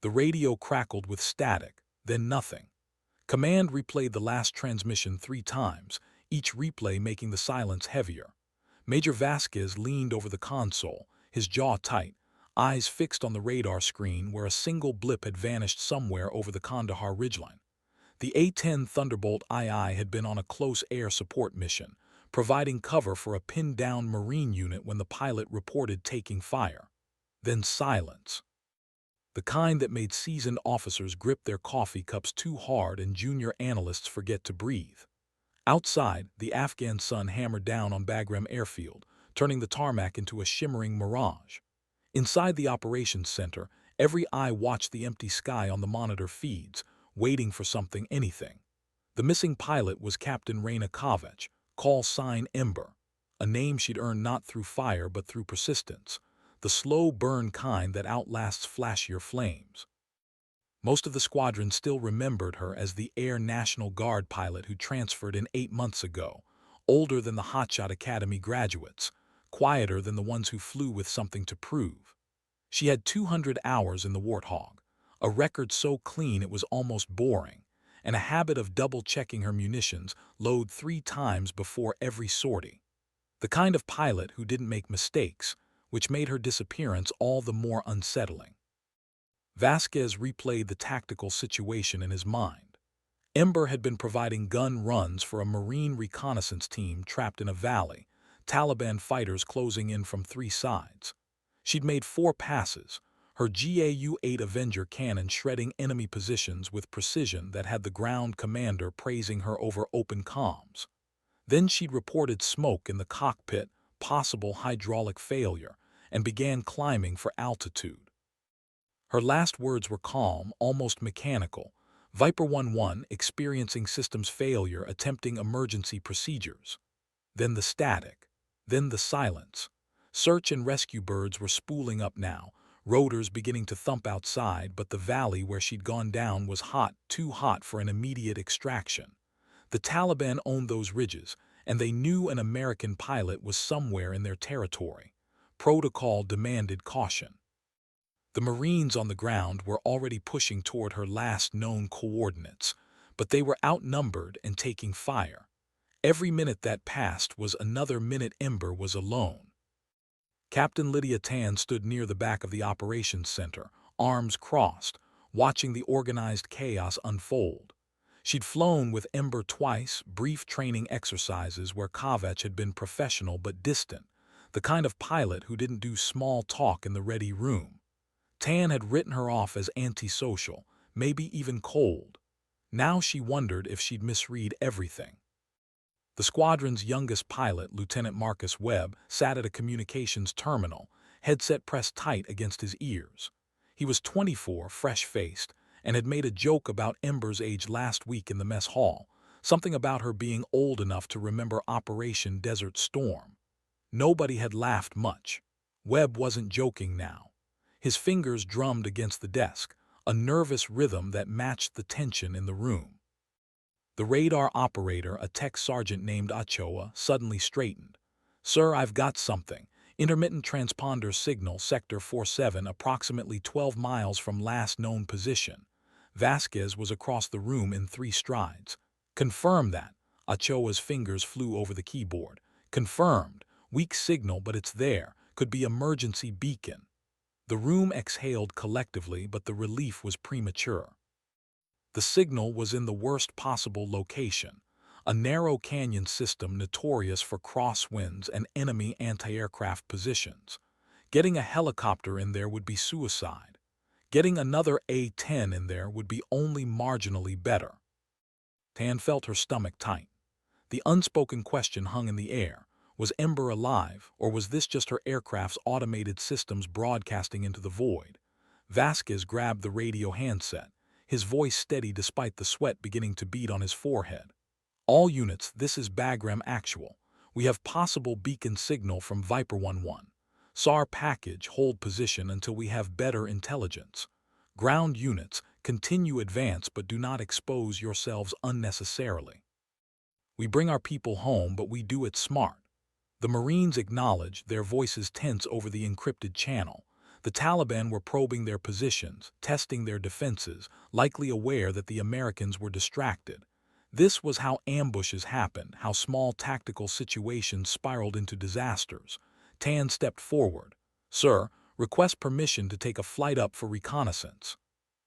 The radio crackled with static, then nothing. Command replayed the last transmission 3 times, each replay making the silence heavier. Major Vasquez leaned over the console, his jaw tight, eyes fixed on the radar screen where a single blip had vanished somewhere over the Kandahar ridgeline. The A-10 Thunderbolt II had been on a close air support mission, providing cover for a pinned-down Marine unit when the pilot reported taking fire. Then silence. The kind that made seasoned officers grip their coffee cups too hard and junior analysts forget to breathe. Outside, the Afghan sun hammered down on Bagram Airfield, turning the tarmac into a shimmering mirage. Inside the operations center, every eye watched the empty sky on the monitor feeds, waiting for something, anything. The missing pilot was Captain Raina Kovac, call sign Ember, a name she'd earned not through fire but through persistence, the slow burn kind that outlasts flashier flames. Most of the squadron still remembered her as the Air National Guard pilot who transferred in 8 months ago, older than the Hotshot Academy graduates, quieter than the ones who flew with something to prove. She had 200 hours in the Warthog, a record so clean it was almost boring, and a habit of double-checking her munitions load 3 times before every sortie. The kind of pilot who didn't make mistakes, which made her disappearance all the more unsettling. Vasquez replayed the tactical situation in his mind. Ember had been providing gun runs for a Marine reconnaissance team trapped in a valley, Taliban fighters closing in from 3 sides. She'd made 4 passes, her GAU-8 Avenger cannon shredding enemy positions with precision that had the ground commander praising her over open comms. Then she'd reported smoke in the cockpit, possible hydraulic failure, and began climbing for altitude. Her last words were calm, almost mechanical. Viper 1-1 experiencing systems failure, attempting emergency procedures. Then the static. Then the silence. Search and rescue birds were spooling up now, rotors beginning to thump outside, but the valley where she'd gone down was hot, too hot for an immediate extraction. The Taliban owned those ridges, and they knew an American pilot was somewhere in their territory. Protocol demanded caution. The Marines on the ground were already pushing toward her last known coordinates, but they were outnumbered and taking fire. Every minute that passed was another minute Ember was alone. Captain Lydia Tan stood near the back of the operations center, arms crossed, watching the organized chaos unfold. She'd flown with Ember twice, brief training exercises where Kovac had been professional but distant, the kind of pilot who didn't do small talk in the ready room. Tan had written her off as antisocial, maybe even cold. Now she wondered if she'd misread everything. The squadron's youngest pilot, Lieutenant Marcus Webb, sat at a communications terminal, headset pressed tight against his ears. He was 24, fresh-faced, and had made a joke about Ember's age last week in the mess hall, something about her being old enough to remember Operation Desert Storm. Nobody had laughed much. Webb wasn't joking now. His fingers drummed against the desk, a nervous rhythm that matched the tension in the room. The radar operator, a tech sergeant named Ochoa, suddenly straightened. "Sir, I've got something. Intermittent transponder signal, Sector 47, approximately 12 miles from last known position." Vasquez was across the room in 3 strides. "Confirm that." Ochoa's fingers flew over the keyboard. "Confirmed. Weak signal, but it's there. Could be emergency beacon." The room exhaled collectively, but the relief was premature. The signal was in the worst possible location, a narrow canyon system notorious for crosswinds and enemy anti-aircraft positions. Getting a helicopter in there would be suicide. Getting another A-10 in there would be only marginally better. Tan felt her stomach tight. The unspoken question hung in the air. Was Ember alive, or was this just her aircraft's automated systems broadcasting into the void? Vasquez grabbed the radio handset, his voice steady despite the sweat beginning to bead on his forehead. "All units, this is Bagram Actual. We have possible beacon signal from Viper 1-1. SAR package, hold position until we have better intelligence. Ground units, continue advance but do not expose yourselves unnecessarily. We bring our people home, but we do it smart." The Marines acknowledged, their voices tense over the encrypted channel. The Taliban were probing their positions, testing their defenses, likely aware that the Americans were distracted. This was how ambushes happened, how small tactical situations spiraled into disasters. Tan stepped forward. "Sir, request permission to take a flight up for reconnaissance."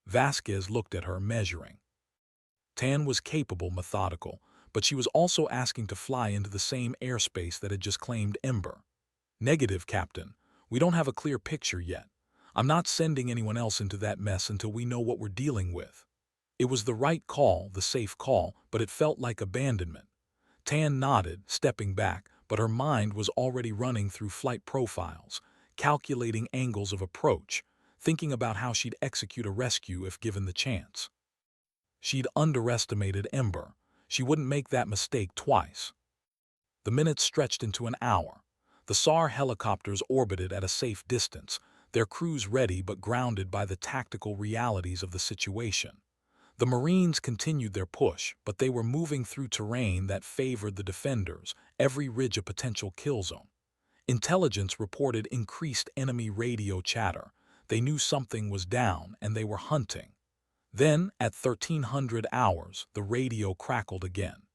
Vasquez looked at her, measuring. Tan was capable, methodical, but she was also asking to fly into the same airspace that had just claimed Ember. "Negative, Captain. We don't have a clear picture yet. I'm not sending anyone else into that mess until we know what we're dealing with." It was the right call, the safe call, but it felt like abandonment. Tan nodded, stepping back, but her mind was already running through flight profiles, calculating angles of approach, thinking about how she'd execute a rescue if given the chance. She'd underestimated Ember. She wouldn't make that mistake twice. The minutes stretched into an hour. The SAR helicopters orbited at a safe distance, their crews ready but grounded by the tactical realities of the situation. The Marines continued their push, but they were moving through terrain that favored the defenders, every ridge a potential kill zone. Intelligence reported increased enemy radio chatter. They knew something was down, and they were hunting. Then, at 1300 hours, the radio crackled again.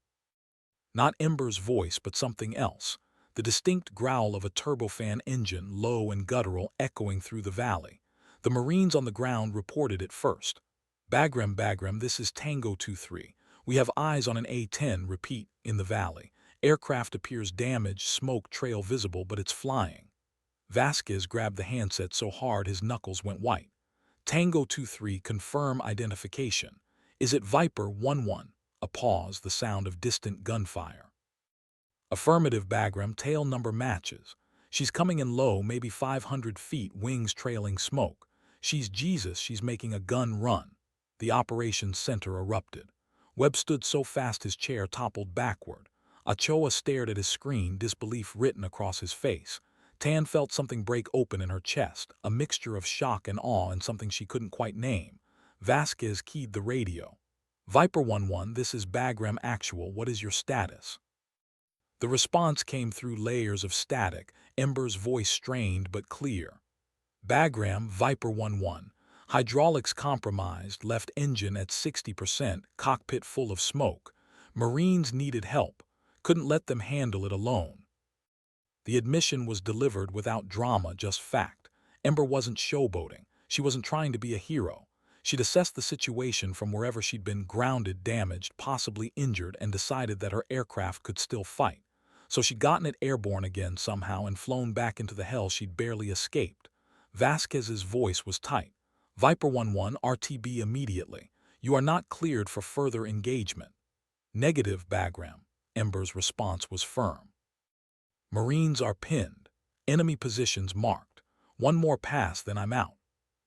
Not Ember's voice, but something else. The distinct growl of a turbofan engine, low and guttural, echoing through the valley. The Marines on the ground reported it first. Bagram, this is Tango 2-3. We have eyes on an A-10, repeat, in the valley. Aircraft appears damaged, smoke trail visible, but it's flying." Vasquez grabbed the handset so hard his knuckles went white. "Tango 2-3, confirm identification. Is it Viper 1-1? A pause, the sound of distant gunfire. "Affirmative, Bagram, tail number matches. She's coming in low, maybe 500 feet, wings trailing smoke. She's Jesus, she's making a gun run." The operations center erupted. Webb stood so fast his chair toppled backward. Ochoa stared at his screen, disbelief written across his face. Tan felt something break open in her chest, a mixture of shock and awe and something she couldn't quite name. Vasquez keyed the radio. "Viper 1-1, this is Bagram Actual, what is your status?" The response came through layers of static, Ember's voice strained but clear. "Bagram, Viper 1-1. Hydraulics compromised, left engine at 60%, cockpit full of smoke. Marines needed help. Couldn't let them handle it alone." The admission was delivered without drama, just fact. Ember wasn't showboating. She wasn't trying to be a hero. She'd assessed the situation from wherever she'd been grounded, damaged, possibly injured, and decided that her aircraft could still fight. So she'd gotten it airborne again somehow and flown back into the hell she'd barely escaped. Vasquez's voice was tight. "Viper 1-1, RTB immediately. You are not cleared for further engagement." "Negative, Bagram." Ember's response was firm. "Marines are pinned. Enemy positions marked. One more pass, then I'm out."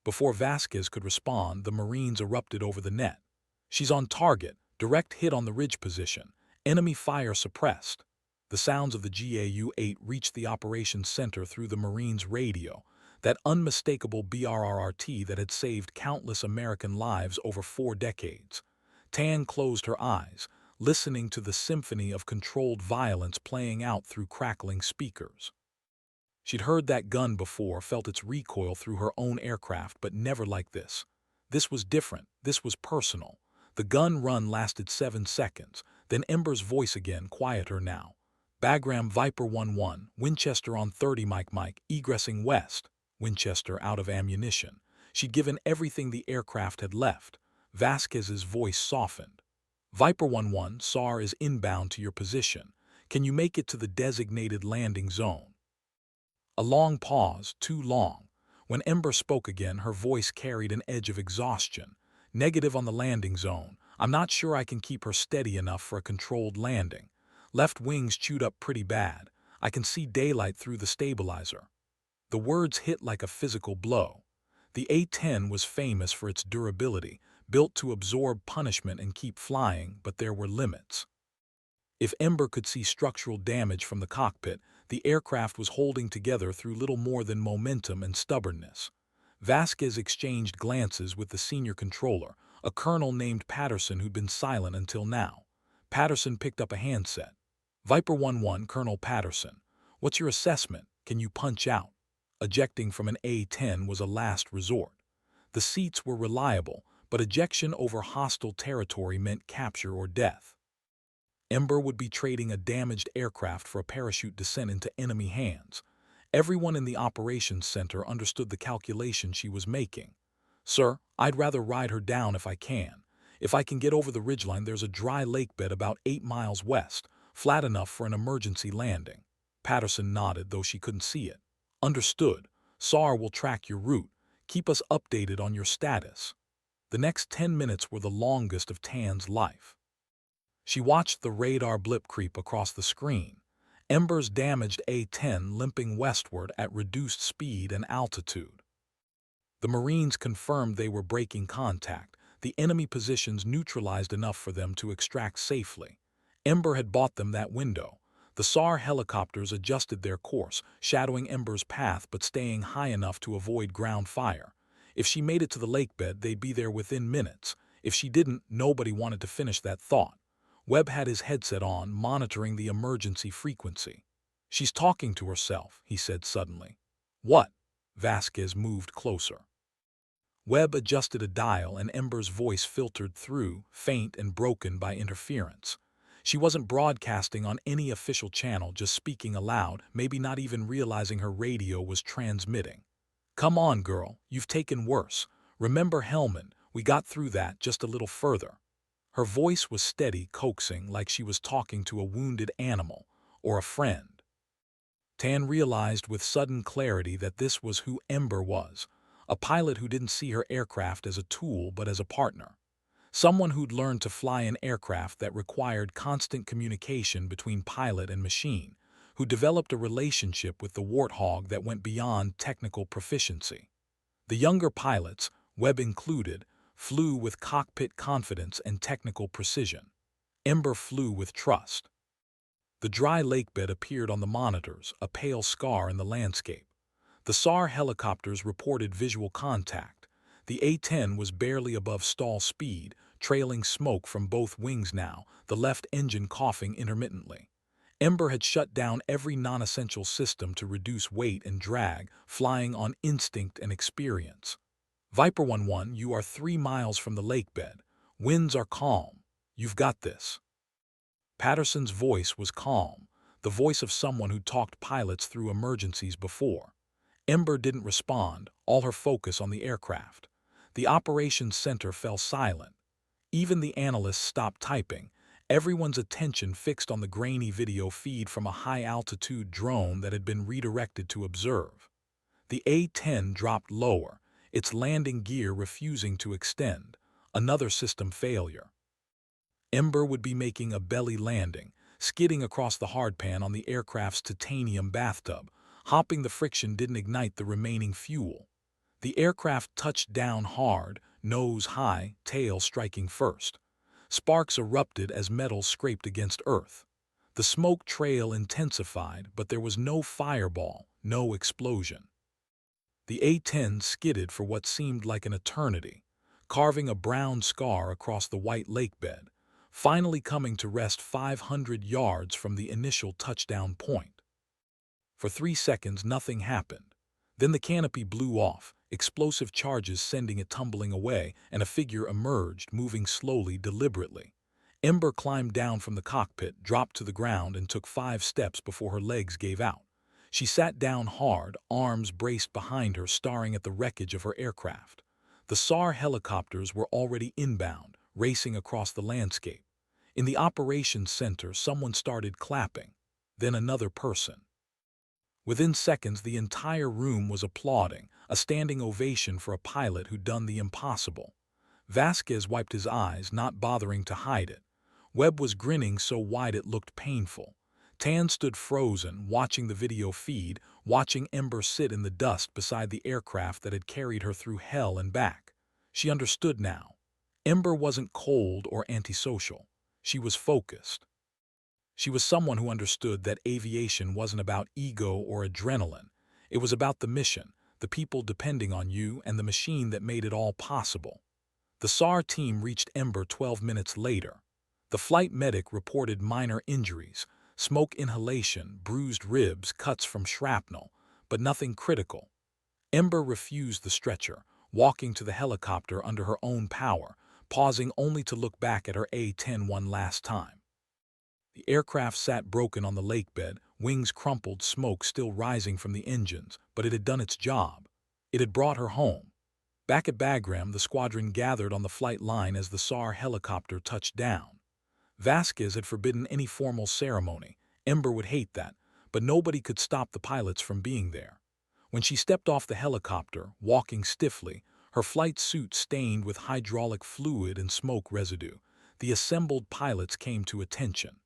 Before Vasquez could respond, the Marines erupted over the net. "She's on target. Direct hit on the ridge position. Enemy fire suppressed." The sounds of the GAU-8 reached the operations center through the Marines' radio, that unmistakable BRRRT that had saved countless American lives over 4 decades. Tan closed her eyes, listening to the symphony of controlled violence playing out through crackling speakers. She'd heard that gun before, felt its recoil through her own aircraft, but never like this. This was different. This was personal. The gun run lasted 7 seconds, then Ember's voice again, quieter now. "Bagram, Viper 1-1, Winchester on 30 Mike, egressing west." Winchester out of ammunition. She'd given everything the aircraft had left. Vasquez's voice softened. "Viper 1-1, SAR is inbound to your position. Can you make it to the designated landing zone?" A long pause, too long. When Ember spoke again, her voice carried an edge of exhaustion. "Negative on the landing zone. I'm not sure I can keep her steady enough for a controlled landing. Left wing's chewed up pretty bad. I can see daylight through the stabilizer." The words hit like a physical blow. The A-10 was famous for its durability, built to absorb punishment and keep flying, but there were limits. If Ember could see structural damage from the cockpit, the aircraft was holding together through little more than momentum and stubbornness. Vasquez exchanged glances with the senior controller, a colonel named Patterson who'd been silent until now. Patterson picked up a handset. "Viper 1-1, Colonel Patterson. What's your assessment? Can you punch out?" Ejecting from an A-10 was a last resort. The seats were reliable, but ejection over hostile territory meant capture or death. Ember would be trading a damaged aircraft for a parachute descent into enemy hands. Everyone in the operations center understood the calculation she was making. "Sir, I'd rather ride her down if I can. If I can get over the ridgeline, there's a dry lake bed about 8 miles west, flat enough for an emergency landing." Patterson nodded, though she couldn't see it. "Understood. SAR will track your route. Keep us updated on your status." The next 10 minutes were the longest of Tan's life. She watched the radar blip creep across the screen. Ember's damaged A-10 limping westward at reduced speed and altitude. The Marines confirmed they were breaking contact, the enemy positions neutralized enough for them to extract safely. Ember had bought them that window. The SAR helicopters adjusted their course, shadowing Ember's path but staying high enough to avoid ground fire. If she made it to the lake bed, they'd be there within minutes. If she didn't, nobody wanted to finish that thought. Webb had his headset on, monitoring the emergency frequency. "She's talking to herself," he said suddenly. "What?" Vasquez moved closer. Webb adjusted a dial and Ember's voice filtered through, faint and broken by interference. She wasn't broadcasting on any official channel, just speaking aloud, maybe not even realizing her radio was transmitting. "Come on, girl, you've taken worse. Remember Hellman, we got through that, just a little further." Her voice was steady, coaxing, like she was talking to a wounded animal or a friend. Tan realized with sudden clarity that this was who Ember was, a pilot who didn't see her aircraft as a tool but as a partner. Someone who'd learned to fly an aircraft that required constant communication between pilot and machine, who developed a relationship with the Warthog that went beyond technical proficiency. The younger pilots, Webb included, flew with cockpit confidence and technical precision. Ember flew with trust. The dry lake bed appeared on the monitors, a pale scar in the landscape. The SAR helicopters reported visual contact. The A-10 was barely above stall speed, trailing smoke from both wings now, the left engine coughing intermittently. Ember had shut down every non-essential system to reduce weight and drag, flying on instinct and experience. "Viper 1-1, you are 3 miles from the lake bed. Winds are calm. You've got this." Patterson's voice was calm, the voice of someone who talked pilots through emergencies before. Ember didn't respond, all her focus on the aircraft. The operations center fell silent. Even the analysts stopped typing, everyone's attention fixed on the grainy video feed from a high-altitude drone that had been redirected to observe. The A-10 dropped lower, its landing gear refusing to extend, another system failure. Ember would be making a belly landing, skidding across the hardpan on the aircraft's titanium bathtub. Hopping the friction didn't ignite the remaining fuel. The aircraft touched down hard, nose high, tail striking first. Sparks erupted as metal scraped against earth. The smoke trail intensified, but there was no fireball, no explosion. The A-10 skidded for what seemed like an eternity, carving a brown scar across the white lake bed, finally coming to rest 500 yards from the initial touchdown point. For 3 seconds, nothing happened. Then the canopy blew off, explosive charges sending it tumbling away, and a figure emerged, moving slowly, deliberately. Ember climbed down from the cockpit, dropped to the ground, and took 5 steps before her legs gave out. She sat down hard, arms braced behind her, staring at the wreckage of her aircraft. The SAR helicopters were already inbound, racing across the landscape. In the operations center, someone started clapping, then another person. Within seconds, the entire room was applauding, a standing ovation for a pilot who'd done the impossible. Vasquez wiped his eyes, not bothering to hide it. Webb was grinning so wide it looked painful. Tan stood frozen, watching the video feed, watching Ember sit in the dust beside the aircraft that had carried her through hell and back. She understood now. Ember wasn't cold or antisocial. She was focused. She was someone who understood that aviation wasn't about ego or adrenaline. It was about the mission, the people depending on you, and the machine that made it all possible. The SAR team reached Ember 12 minutes later. The flight medic reported minor injuries, smoke inhalation, bruised ribs, cuts from shrapnel, but nothing critical. Ember refused the stretcher, walking to the helicopter under her own power, pausing only to look back at her A-10 one last time. The aircraft sat broken on the lake bed, wings crumpled, smoke still rising from the engines, but it had done its job. It had brought her home. Back at Bagram, the squadron gathered on the flight line as the SAR helicopter touched down. Vasquez had forbidden any formal ceremony. Ember would hate that, but nobody could stop the pilots from being there. When she stepped off the helicopter, walking stiffly, her flight suit stained with hydraulic fluid and smoke residue, the assembled pilots came to attention.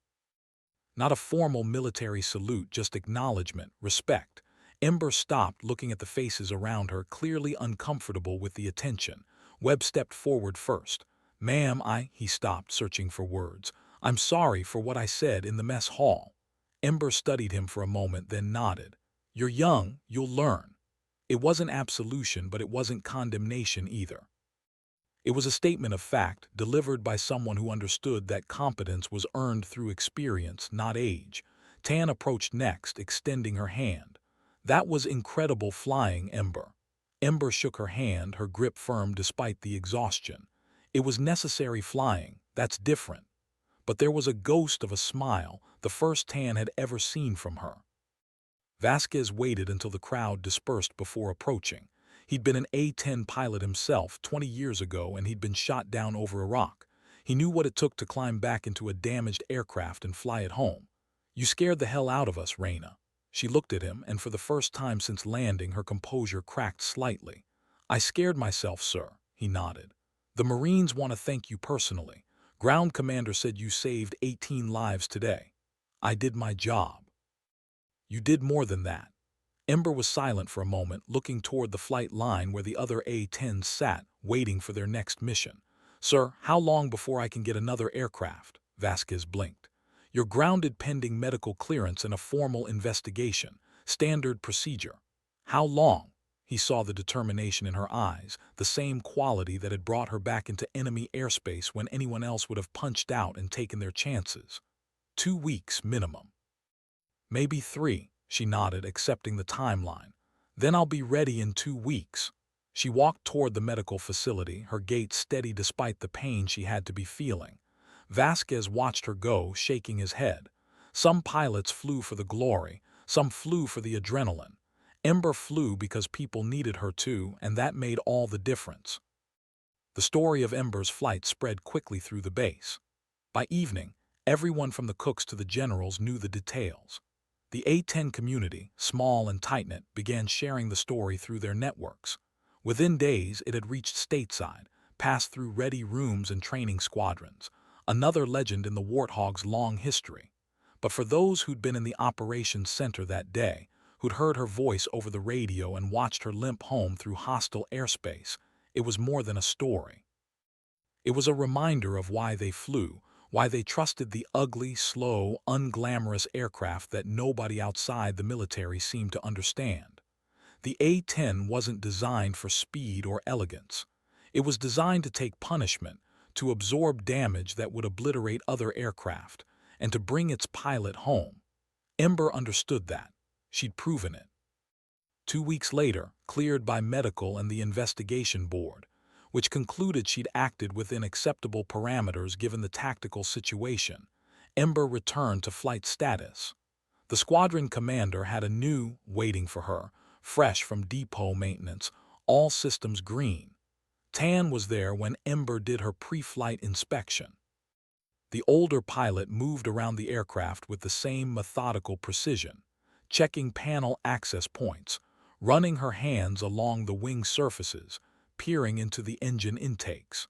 Not a formal military salute, just acknowledgement, respect. Ember stopped, looking at the faces around her, clearly uncomfortable with the attention. Webb stepped forward first. "Ma'am, he stopped, searching for words. "I'm sorry for what I said in the mess hall." Ember studied him for a moment, then nodded. "You're young, you'll learn." It wasn't absolution, but it wasn't condemnation either. It was a statement of fact, delivered by someone who understood that competence was earned through experience, not age. Tan approached next, extending her hand. "That was incredible flying, Ember." Ember shook her hand, her grip firm despite the exhaustion. "It was necessary flying, that's different." But there was a ghost of a smile, the first Tan had ever seen from her. Vasquez waited until the crowd dispersed before approaching. He'd been an A-10 pilot himself 20 years ago, and he'd been shot down over Iraq. He knew what it took to climb back into a damaged aircraft and fly it home. "You scared the hell out of us, Raina." She looked at him, and for the first time since landing, her composure cracked slightly. "I scared myself, sir," he nodded. "The Marines want to thank you personally. Ground commander said you saved 18 lives today." "I did my job." "You did more than that." Ember was silent for a moment, looking toward the flight line where the other A-10s sat, waiting for their next mission. "Sir, how long before I can get another aircraft?" Vasquez blinked. "You're grounded pending medical clearance and a formal investigation. Standard procedure." "How long?" He saw the determination in her eyes, the same quality that had brought her back into enemy airspace when anyone else would have punched out and taken their chances. 2 weeks minimum. "Maybe 3. She nodded, accepting the timeline. "Then I'll be ready in 2 weeks." She walked toward the medical facility, her gait steady despite the pain she had to be feeling. Vasquez watched her go, shaking his head. Some pilots flew for the glory, some flew for the adrenaline. Ember flew because people needed her to, and that made all the difference. The story of Ember's flight spread quickly through the base. By evening, everyone from the cooks to the generals knew the details. The A-10 community, small and tight-knit, began sharing the story through their networks. Within days, it had reached stateside, passed through ready rooms and training squadrons, another legend in the Warthog's long history. But for those who'd been in the operations center that day, who'd heard her voice over the radio and watched her limp home through hostile airspace, it was more than a story. It was a reminder of why they flew, why they trusted the ugly, slow, unglamorous aircraft that nobody outside the military seemed to understand. The A-10 wasn't designed for speed or elegance. It was designed to take punishment, to absorb damage that would obliterate other aircraft, and to bring its pilot home. Ember understood that. She'd proven it. 2 weeks later, cleared by medical and the investigation board, which concluded she'd acted within acceptable parameters given the tactical situation, Ember returned to flight status. The squadron commander had a new waiting for her, fresh from depot maintenance, all systems green. Tan was there when Ember did her pre-flight inspection. The older pilot moved around the aircraft with the same methodical precision, checking panel access points, running her hands along the wing surfaces, peering into the engine intakes.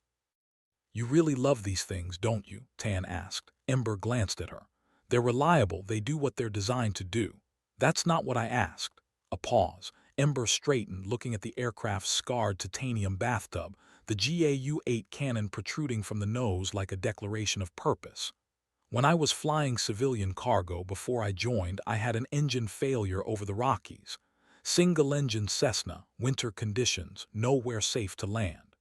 "You really love these things, don't you?" Tan asked. Ember glanced at her. "They're reliable, they do what they're designed to do." "That's not what I asked." A pause. Ember straightened, looking at the aircraft's scarred titanium bathtub, the GAU-8 cannon protruding from the nose like a declaration of purpose. "When I was flying civilian cargo before I joined, I had an engine failure over the Rockies. Single-engine Cessna, winter conditions, nowhere safe to land.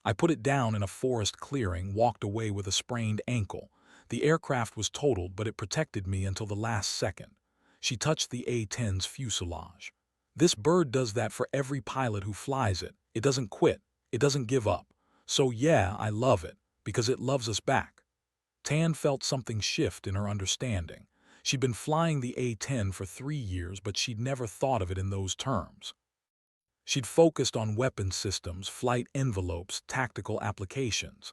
I put it down in a forest clearing, walked away with a sprained ankle. The aircraft was totaled, but it protected me until the last second." She touched the A-10's fuselage. This bird does that for every pilot who flies it. It doesn't quit. It doesn't give up. So yeah, I love it, because it loves us back. Tan felt something shift in her understanding. She'd been flying the A-10 for 3 years, but she'd never thought of it in those terms. She'd focused on weapon systems, flight envelopes, tactical applications.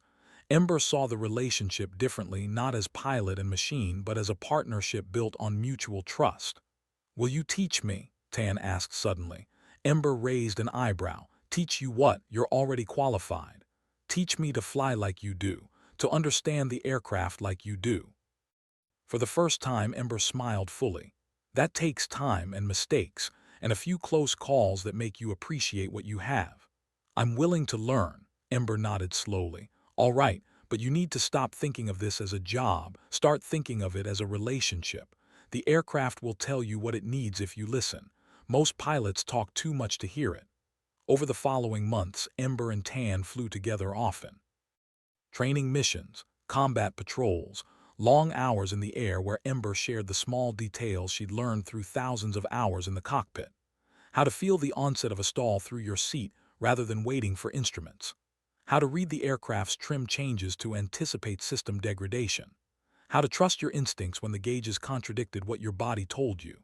Ember saw the relationship differently, not as pilot and machine, but as a partnership built on mutual trust. "Will you teach me?" Tan asked suddenly. Ember raised an eyebrow. "Teach you what? You're already qualified. Teach me to fly like you do, to understand the aircraft like you do." For the first time, Ember smiled fully. "That takes time and mistakes, and a few close calls that make you appreciate what you have." "I'm willing to learn," Ember nodded slowly. "All right, but you need to stop thinking of this as a job. Start thinking of it as a relationship. The aircraft will tell you what it needs if you listen. Most pilots talk too much to hear it." Over the following months, Ember and Tan flew together often. Training missions, combat patrols, long hours in the air where Ember shared the small details she'd learned through thousands of hours in the cockpit. How to feel the onset of a stall through your seat rather than waiting for instruments. How to read the aircraft's trim changes to anticipate system degradation. How to trust your instincts when the gauges contradicted what your body told you.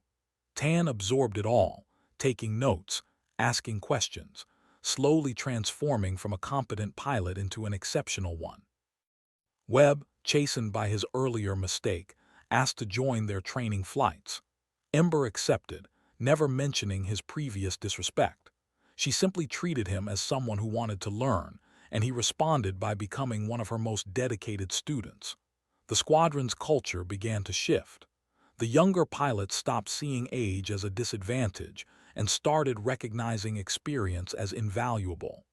Tan absorbed it all, taking notes, asking questions, slowly transforming from a competent pilot into an exceptional one. Webb, chastened by his earlier mistake, asked to join their training flights. Ember accepted, never mentioning his previous disrespect. She simply treated him as someone who wanted to learn, and he responded by becoming one of her most dedicated students. The squadron's culture began to shift. The younger pilots stopped seeing age as a disadvantage and started recognizing experience as invaluable.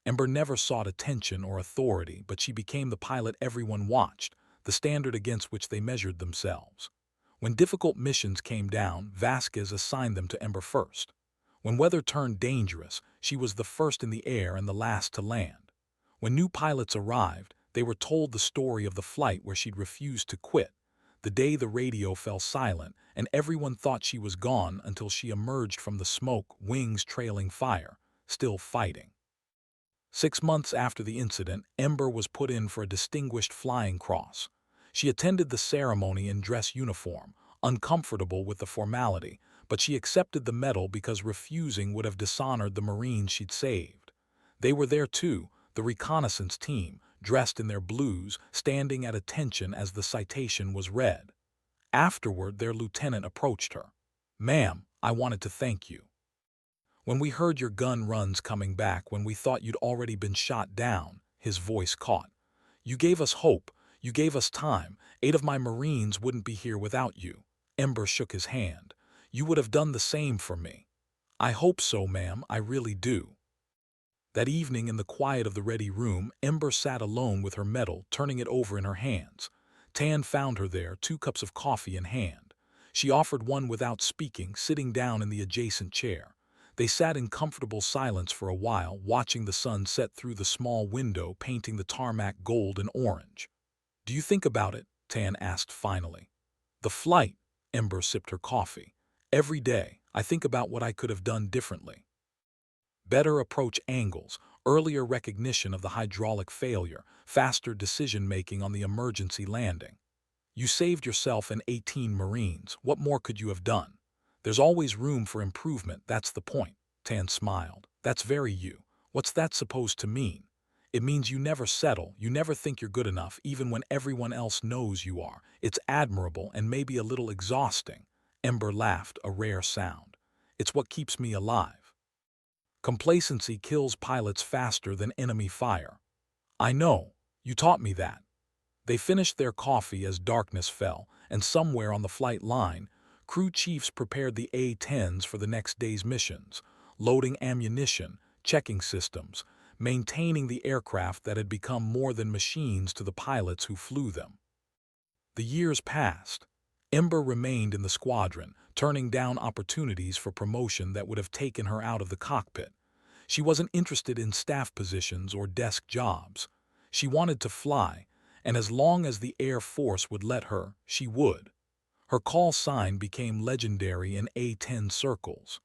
Ember never sought attention or authority, but she became the pilot everyone watched, the standard against which they measured themselves. When difficult missions came down, Vasquez assigned them to Ember first. When weather turned dangerous, she was the first in the air and the last to land. When new pilots arrived, they were told the story of the flight where she'd refused to quit, the day the radio fell silent, and everyone thought she was gone until she emerged from the smoke, wings trailing fire, still fighting. 6 months after the incident, Ember was put in for a Distinguished Flying Cross. She attended the ceremony in dress uniform, uncomfortable with the formality, but she accepted the medal because refusing would have dishonored the Marines she'd saved. They were there too, the reconnaissance team, dressed in their blues, standing at attention as the citation was read. Afterward, their lieutenant approached her. "Ma'am, I wanted to thank you. When we heard your gun runs coming back when we thought you'd already been shot down," his voice caught. "You gave us hope. You gave us time. 8 of my Marines wouldn't be here without you." Ember shook his hand. "You would have done the same for me." "I hope so, ma'am. I really do." That evening in the quiet of the ready room, Ember sat alone with her medal, turning it over in her hands. Tan found her there, 2 cups of coffee in hand. She offered one without speaking, sitting down in the adjacent chair. They sat in comfortable silence for a while, watching the sun set through the small window, painting the tarmac gold and orange. "Do you think about it?" Tan asked finally. "The flight," Ember sipped her coffee. "Every day, I think about what I could have done differently. Better approach angles, earlier recognition of the hydraulic failure, faster decision-making on the emergency landing. You saved yourself and 18 Marines. What more could you have done? There's always room for improvement, that's the point." Tan smiled. "That's very you. What's that supposed to mean?" "It means you never settle, you never think you're good enough, even when everyone else knows you are. It's admirable and maybe a little exhausting." Ember laughed, a rare sound. "It's what keeps me alive. Complacency kills pilots faster than enemy fire." "I know. You taught me that." They finished their coffee as darkness fell, and somewhere on the flight line, crew chiefs prepared the A-10s for the next day's missions, loading ammunition, checking systems, maintaining the aircraft that had become more than machines to the pilots who flew them. The years passed. Ember remained in the squadron, turning down opportunities for promotion that would have taken her out of the cockpit. She wasn't interested in staff positions or desk jobs. She wanted to fly, and as long as the Air Force would let her, she would. Her call sign became legendary in A-10 circles.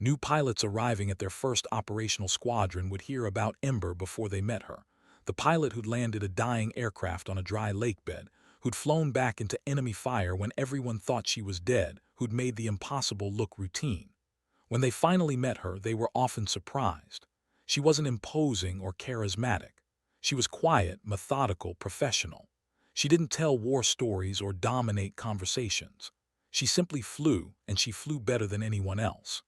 New pilots arriving at their first operational squadron would hear about Ember before they met her. The pilot who'd landed a dying aircraft on a dry lake bed, who'd flown back into enemy fire when everyone thought she was dead, who'd made the impossible look routine. When they finally met her, they were often surprised. She wasn't imposing or charismatic. She was quiet, methodical, professional. She didn't tell war stories or dominate conversations. She simply flew, and she flew better than anyone else.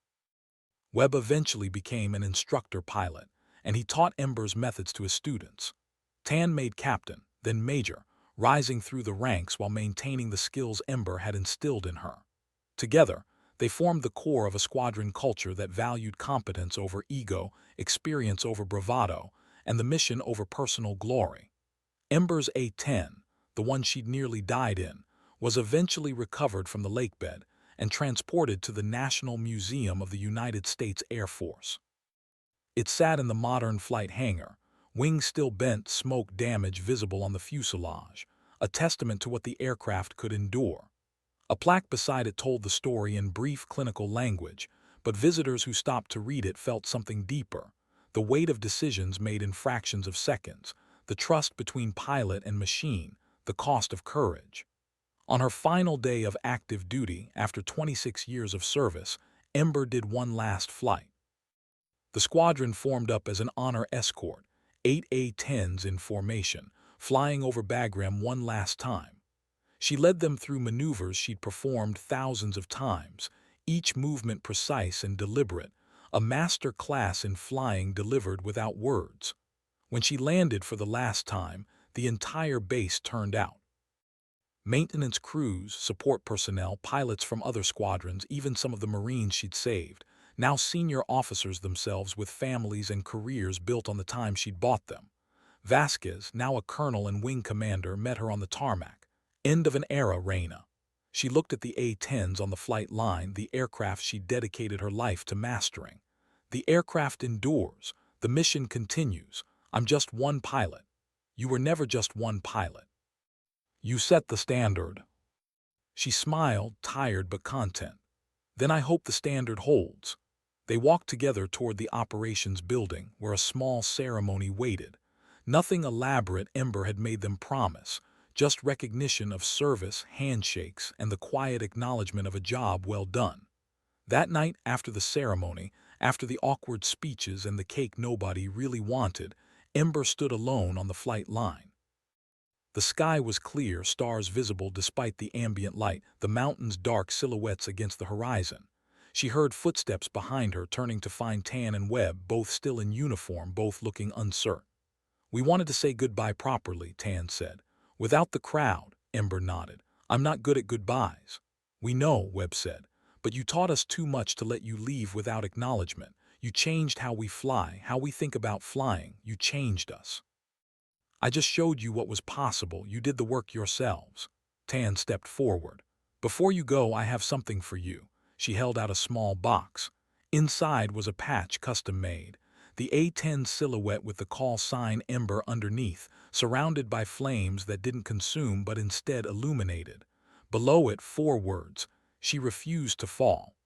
Webb eventually became an instructor pilot, and he taught Ember's methods to his students. Tan made captain, then major, rising through the ranks while maintaining the skills Ember had instilled in her. Together, they formed the core of a squadron culture that valued competence over ego, experience over bravado, and the mission over personal glory. Ember's A-10, the one she'd nearly died in, was eventually recovered from the lakebed and transported to the National Museum of the United States Air Force. It sat in the modern flight hangar, wings still bent, smoke damage visible on the fuselage, a testament to what the aircraft could endure. A plaque beside it told the story in brief clinical language, but visitors who stopped to read it felt something deeper: the weight of decisions made in fractions of seconds, the trust between pilot and machine, the cost of courage. On her final day of active duty, after 26 years of service, Ember did one last flight. The squadron formed up as an honor escort, 8 A-10s in formation, flying over Bagram one last time. She led them through maneuvers she'd performed thousands of times, each movement precise and deliberate, a master class in flying delivered without words. When she landed for the last time, the entire base turned out. Maintenance crews, support personnel, pilots from other squadrons, even some of the Marines she'd saved, now senior officers themselves with families and careers built on the time she'd bought them. Vasquez, now a colonel and wing commander, met her on the tarmac. End of an era, Reina. She looked at the A-10s on the flight line, the aircraft she'd dedicated her life to mastering. The aircraft endures. The mission continues. I'm just one pilot. You were never just one pilot. You set the standard. She smiled, tired but content. Then I hope the standard holds. They walked together toward the operations building, where a small ceremony waited. Nothing elaborate, Ember had made them promise, just recognition of service, handshakes, and the quiet acknowledgement of a job well done. That night, after the ceremony, after the awkward speeches and the cake nobody really wanted, Ember stood alone on the flight line. The sky was clear, stars visible despite the ambient light, the mountains dark silhouettes against the horizon. She heard footsteps behind her, turning to find Tan and Webb, both still in uniform, both looking uncertain. We wanted to say goodbye properly, Tan said. Without the crowd, Ember nodded. I'm not good at goodbyes. We know, Webb said, but you taught us too much to let you leave without acknowledgement. You changed how we fly, how we think about flying. You changed us. I just showed you what was possible. You did the work yourselves. Tan stepped forward. Before you go, I have something for you. She held out a small box. Inside was a patch custom made. The A-10 silhouette with the call sign Ember underneath, surrounded by flames that didn't consume but instead illuminated. Below it, 4 words: she refused to fall.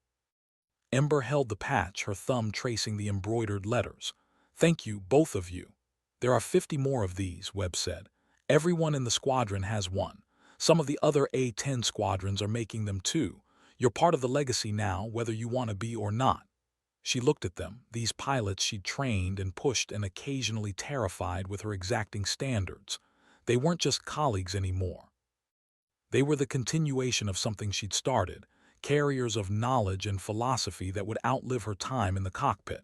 Ember held the patch, her thumb tracing the embroidered letters. Thank you, both of you. There are 50 more of these, Webb said. Everyone in the squadron has one. Some of the other A-10 squadrons are making them too. You're part of the legacy now, whether you want to be or not. She looked at them, these pilots she'd trained and pushed and occasionally terrified with her exacting standards. They weren't just colleagues anymore. They were the continuation of something she'd started, carriers of knowledge and philosophy that would outlive her time in the cockpit.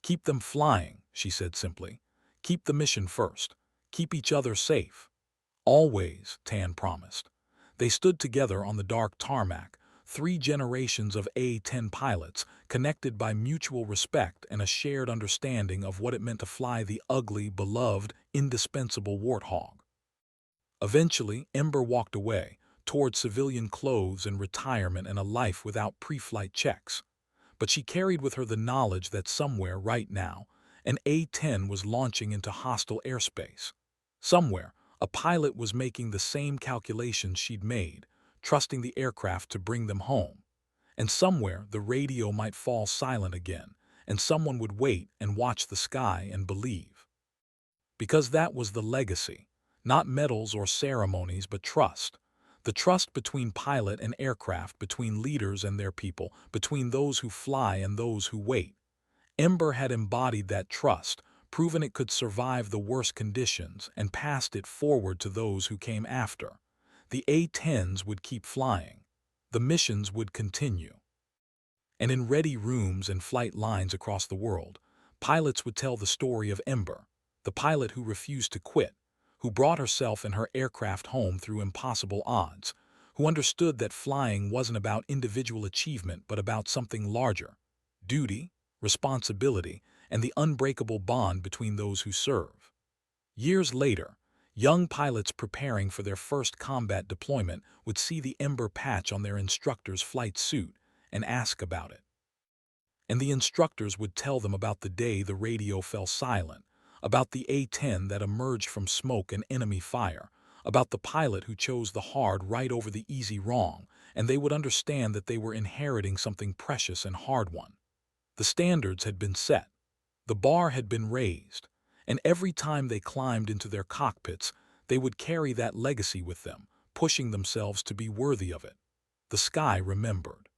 Keep them flying, she said simply. Keep the mission first. Keep each other safe. Always, Tan promised. They stood together on the dark tarmac, 3 generations of A-10 pilots, connected by mutual respect and a shared understanding of what it meant to fly the ugly, beloved, indispensable Warthog. Eventually, Ember walked away, toward civilian clothes and retirement and a life without pre-flight checks. But she carried with her the knowledge that somewhere, right now, an A-10 was launching into hostile airspace. Somewhere, a pilot was making the same calculations she'd made, trusting the aircraft to bring them home. And somewhere the radio might fall silent again, and someone would wait and watch the sky and believe. Because that was the legacy. Not medals or ceremonies, but trust. The trust between pilot and aircraft, between leaders and their people, between those who fly and those who wait. Ember had embodied that trust, proven it could survive the worst conditions, and passed it forward to those who came after. The A-10s would keep flying. The missions would continue. And in ready rooms and flight lines across the world, pilots would tell the story of Ember, the pilot who refused to quit, who brought herself and her aircraft home through impossible odds, who understood that flying wasn't about individual achievement but about something larger: duty, responsibility, and the unbreakable bond between those who serve. Years later, young pilots preparing for their first combat deployment would see the Ember patch on their instructor's flight suit and ask about it. And the instructors would tell them about the day the radio fell silent, about the A-10 that emerged from smoke and enemy fire, about the pilot who chose the hard right over the easy wrong, and they would understand that they were inheriting something precious and hard-won. The standards had been set, the bar had been raised, and every time they climbed into their cockpits, they would carry that legacy with them, pushing themselves to be worthy of it. The sky remembered.